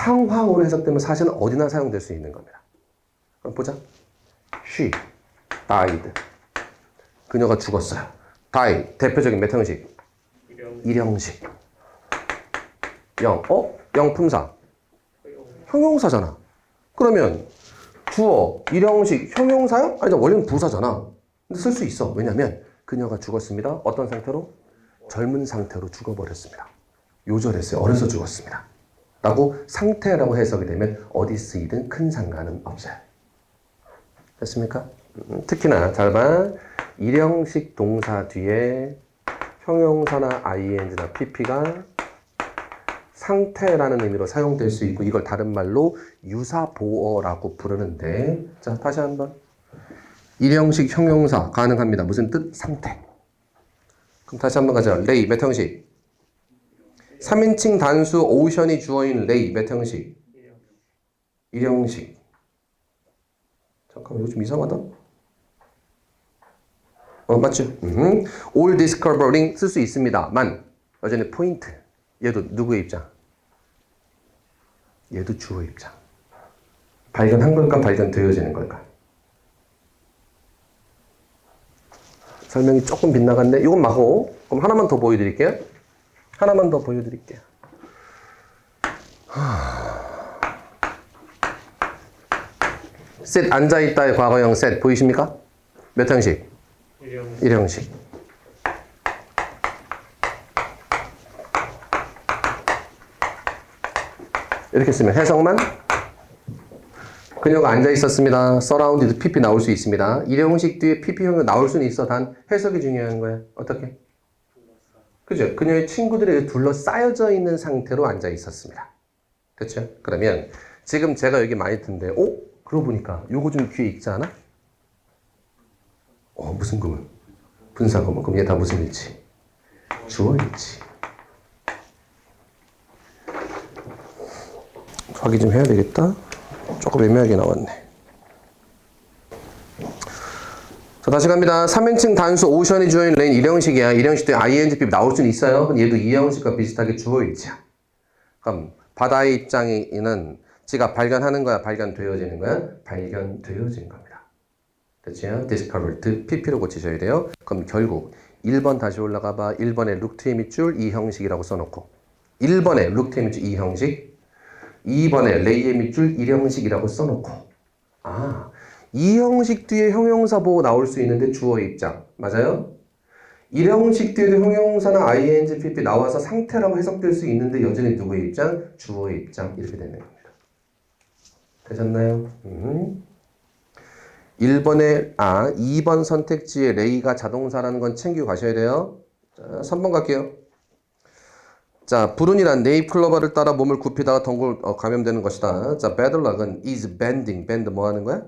상황으로 해석되면 사실은 어디나 사용될 수 있는 겁니다. 그럼 보자. She died. 그녀가 죽었어요. die 대표적인 몇 형식? 일형식. 영품사. 형용사잖아. 그러면 주어, 일형식, 형용사요? 아니, 원래는 부사잖아. 근데 쓸 수 있어. 왜냐면 그녀가 죽었습니다. 어떤 상태로? 젊은 상태로 죽어버렸습니다. 요절했어요. 어려서 죽었습니다. 라고 상태라고 해석이 되면 어디 쓰이든 큰 상관은 없어요. 됐습니까? 특히나 잘 봐. 일형식 동사 뒤에 형용사나 ing나 pp가 상태라는 의미로 사용될 수 있고 이걸 다른 말로 유사보어라고 부르는데 자 다시 한번 일형식 형용사 가능합니다. 무슨 뜻? 상태. 그럼 다시 한번 가자. 레이 몇 형식? 3인칭 단수 오션이 주어인 레이 몇 형식? 일형식. 잠깐만 이거 좀 이상하다. 맞죠? All discovering 쓸 수 있습니다만 여전히 포인트. 얘도 누구의 입장? 얘도 주어 입장. 발견한 걸까? 발견되어지는 걸까? 설명이 조금 빗나갔네. 이건 마고. 그럼 하나만 더 보여드릴게요. 하나만 더 보여드릴게요. sit 앉아있다의 과거형 sit 보이십니까? 몇 형식? 일형식. 이렇게 쓰면 해석만 그녀가 앉아 있었습니다. surrounded pp 나올 수 있습니다. 일형식 뒤에 pp형이 나올 수는 있어. 단 해석이 중요한 거야. 어떻게? 그죠? 그녀의 친구들에게 둘러싸여져 있는 상태로 앉아 있었습니다. 그렇죠? 그러면 지금 제가 여기 많이 든데 그러고 보니까 요거 좀 귀에 익지 않아? 무슨 구문? 분사 구문. 그럼 얘 다 무슨 일치? 주어 일치. 확인 좀 해야 되겠다. 조금 애매하게 나왔네. 자, 다시 갑니다. 3인칭 단수 오션이 주어인 레인 일형식이야. 일형식 때 ing 나올 수는 있어요. 얘도 이형식과 비슷하게 주어 일치야. 그럼 바다의 입장에는 지가 발견하는 거야? 발견되어지는 거야? 발견되어진 겁니다. 됐죠? discovered, pp로 고치셔야 돼요. 그럼 결국 1번 다시 올라가 봐. 1번에 looked 밑줄 이 형식이라고 써놓고 1번에 looked 밑줄 이 형식 2번에 lay의 밑줄 일형식이라고 써놓고 이 형식 뒤에 형용사 보고 나올 수 있는데 주어 입장 맞아요? 일형식 뒤에도 형용사나 ing, pp 나와서 상태라고 해석될 수 있는데 여전히 누구의 입장? 주어의 입장 이렇게 되는 겁니다. 되셨나요? 2번 선택지에 레이가 자동사라는 건 챙기고 가셔야 돼요. 자, 3번 갈게요. 자, 불운이란 네잎클로버를 따라 몸을 굽히다가 덩굴 감염되는 것이다. 자, bad luck은 is bending. bend 뭐 하는 거야?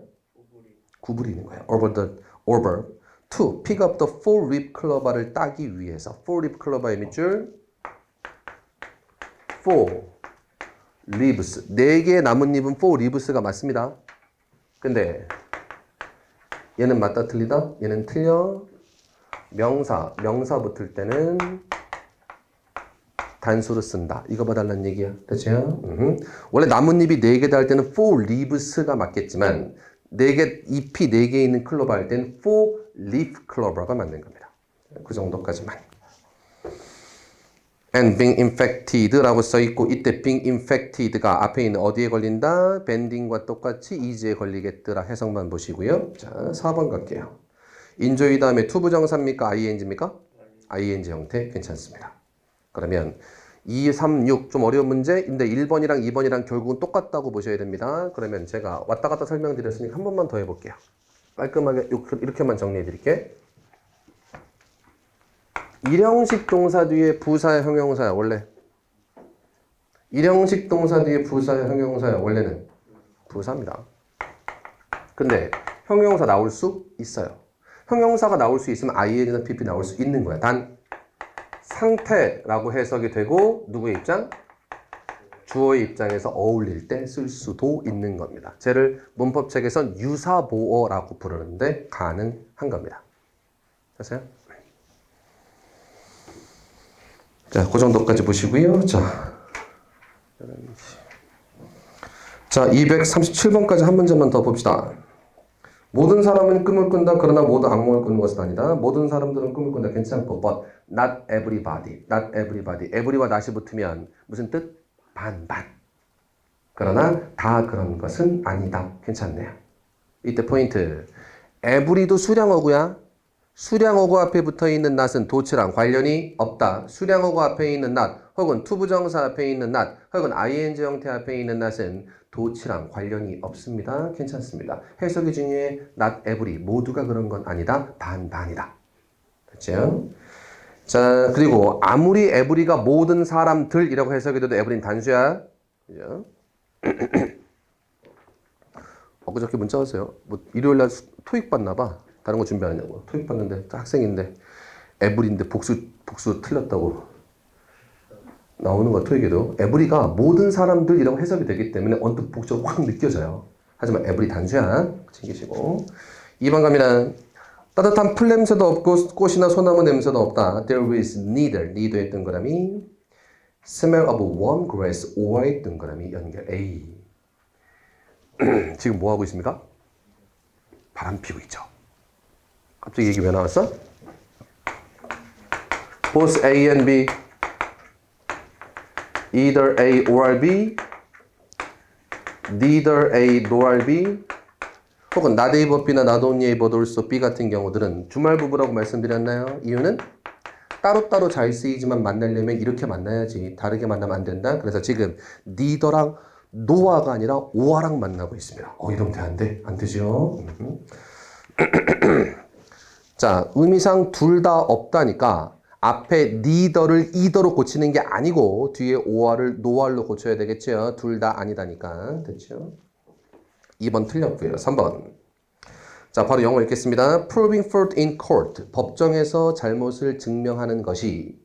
구부리는 거야. over. to pick up the four leaf clover를 따기 위해서. four leaf clover의 밑줄 four leaves. 4개의 나뭇잎은 four leaves가 맞습니다. 근데 얘는 맞다 틀리다? 얘는 틀려. 명사 붙을 때는 단수로 쓴다. 이거 봐달라는 얘기야. 됐죠? 원래 나뭇잎이 4개다 할 때는 four leaves가 맞겠지만 4개, 잎이 4개 있는 클로버 할 때는 four leaf clover가 맞는 겁니다. 그 정도까지만. and being infected라고 써있고 이때 being infected가 앞에 있는 어디에 걸린다? bending과 똑같이 is에 걸리겠더라. 해석만 보시고요. 자, 4번 갈게요. enjoy 다음에 투부정사입니까? ing입니까? ing 형태 괜찮습니다. 그러면 2, 3, 6 좀 어려운 문제인데 1번이랑 2번이랑 결국은 똑같다고 보셔야 됩니다. 그러면 제가 왔다 갔다 설명드렸으니까 한 번만 더 해볼게요. 깔끔하게 이렇게만 정리해 드릴게요. 일형식 동사 뒤에 부사야 형용사야 원래? 일형식 동사 뒤에 부사야 형용사야 원래는? 부사입니다. 근데 형용사 나올 수 있어요. 형용사가 나올 수 있으면 ing나 pp 나올 수 있는 거야. 단 상태라고 해석이 되고 누구의 입장? 주어의 입장에서 어울릴 때 쓸 수도 있는 겁니다. 쟤를 문법책에선 유사보어라고 부르는데 가능한 겁니다. 됐어요? 자, 그 정도까지 보시고요. 자, 11시. 자, 237번까지 한 문제만 더 봅시다. 모든 사람은 꿈을 꾼다. 그러나 모두 악몽을 꾸는 것은 아니다. 모든 사람들은 꿈을 꾼다. 괜찮고, but not everybody. not everybody. every와 not이 붙으면 무슨 뜻? 반반. 그러나 다 그런 것은 아니다. 괜찮네요. 이때 포인트. every도 수량어구야. 수량어구 앞에 붙어있는 not은 도치랑 관련이 없다. 수량어구 앞에 있는 not 혹은 투부정사 앞에 있는 not 혹은 ing 형태 앞에 있는 not은 도치랑 관련이 없습니다. 괜찮습니다. 해석이 중요해. not every. 모두가 그런 건 아니다. 반반이다. 됐죠? 자, 그리고 아무리 every가 모든 사람들이라고 해석이 돼도 every는 단수야. 그죠? 엊그저께 문자 왔어요. 뭐 일요일날 토익 봤나 봐. 다른 거 준비하냐고. 토익 봤는데 학생인데 every인데 복수 틀렸다고. 나오는 거 토익에도 every가 모든 사람들이라고 해석이 되기 때문에 언뜻 복수가 확 느껴져요. 하지만 every 단수야. 챙기시고. 2번 갑니다. 따뜻한 풀 냄새도 없고 꽃이나 소나무 냄새도 없다. There is neither의 동그라미 smell of warm grass or의 동그라미 연결 A. 지금 뭐 하고 있습니까? 바람 피고 있죠. 갑자기 얘기 왜 나왔어? Both A and B. Either A or B. Neither A nor B. 혹은 not A but B나 not only A but also B 같은 경우들은 주말 부부라고 말씀드렸나요? 이유는 따로따로 잘 쓰이지만 만나려면 이렇게 만나야지. 다르게 만나면 안 된다. 그래서 지금 neither랑 no아가 아니라 or랑 만나고 있습니다. 이러면 돼? 안 돼? 안 되죠? 자, 의미상 둘 다 없다니까 앞에 neither를 either로 고치는 게 아니고 뒤에 or를 noar로 고쳐야 되겠죠. 둘 다 아니다니까. 됐죠? 2번 틀렸고요. 3번. 자, 바로 영어 읽겠습니다. Proving fault in court. 법정에서 잘못을 증명하는 것이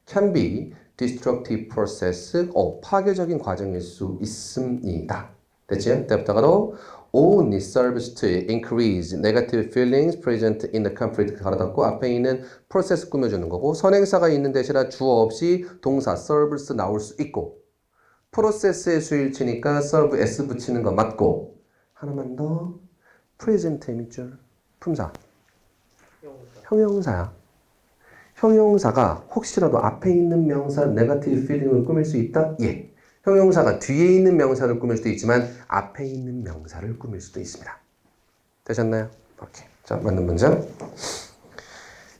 can be destructive process. 파괴적인 과정일 수 있습니다. 됐죠? 때부터가로 only serves to increase negative feelings present in the conflict 가로 닫고 앞에 있는 process 꾸며주는 거고 선행사가 있는 대신에 주어 없이 동사 serves 나올 수 있고 process의 수일치니까 serve s 붙이는 거 맞고 하나만 더 present 밑줄 품사 형용사야. 형용사가 혹시라도 앞에 있는 명사 negative feeling을 꾸밀 수 있다? 예. 형용사가 뒤에 있는 명사를 꾸밀 수도 있지만 앞에 있는 명사를 꾸밀 수도 있습니다. 되셨나요? 오케이. 자, 맞는 문장.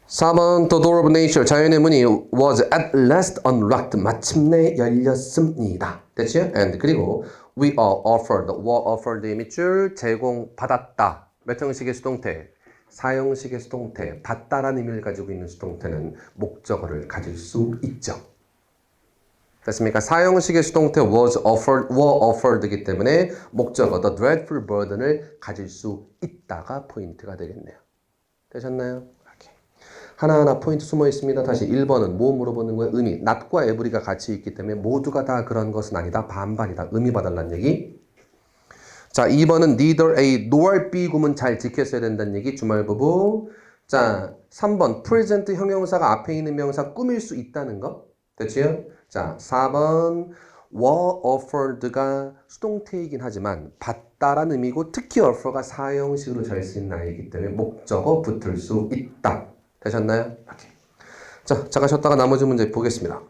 4번 The door of nature. 자연의 문이 was at last unlocked. 마침내 열렸습니다. 됐죠? And 그리고 we are offered. were offered의 밑줄 제공받았다. 몇 형식의 수동태? 4형식의 수동태. 받다라는 의미를 가지고 있는 수동태는 목적어를 가질 수 있죠. 됐습니까? 4형식의 수동태 was offered, were offered이기 때문에 목적어 the dreadful burden을 가질 수 있다가 포인트가 되겠네요. 되셨나요? 오케이. 하나하나 포인트 숨어 있습니다. 다시 1번은 뭐 물어보는 거예요? 의미. not과 every가 같이 있기 때문에 모두가 다 그런 것은 아니다. 반반이다. 의미 봐달라는 얘기. 자, 2번은 neither A nor B 구문 잘 지켰어야 된다는 얘기. 주말부부. 자, 3번 present 형용사가 앞에 있는 명사 꾸밀 수 있다는 거. 됐지요? 자, 4번 were offered가 수동태이긴 하지만 받다라는 의미고 특히 offer가 4형식으로 잘 쓰인 나이기 때문에 목적어 붙을 수 있다. 되셨나요? 오케이. 자, 잠깐 쉬었다가 나머지 문제 보겠습니다.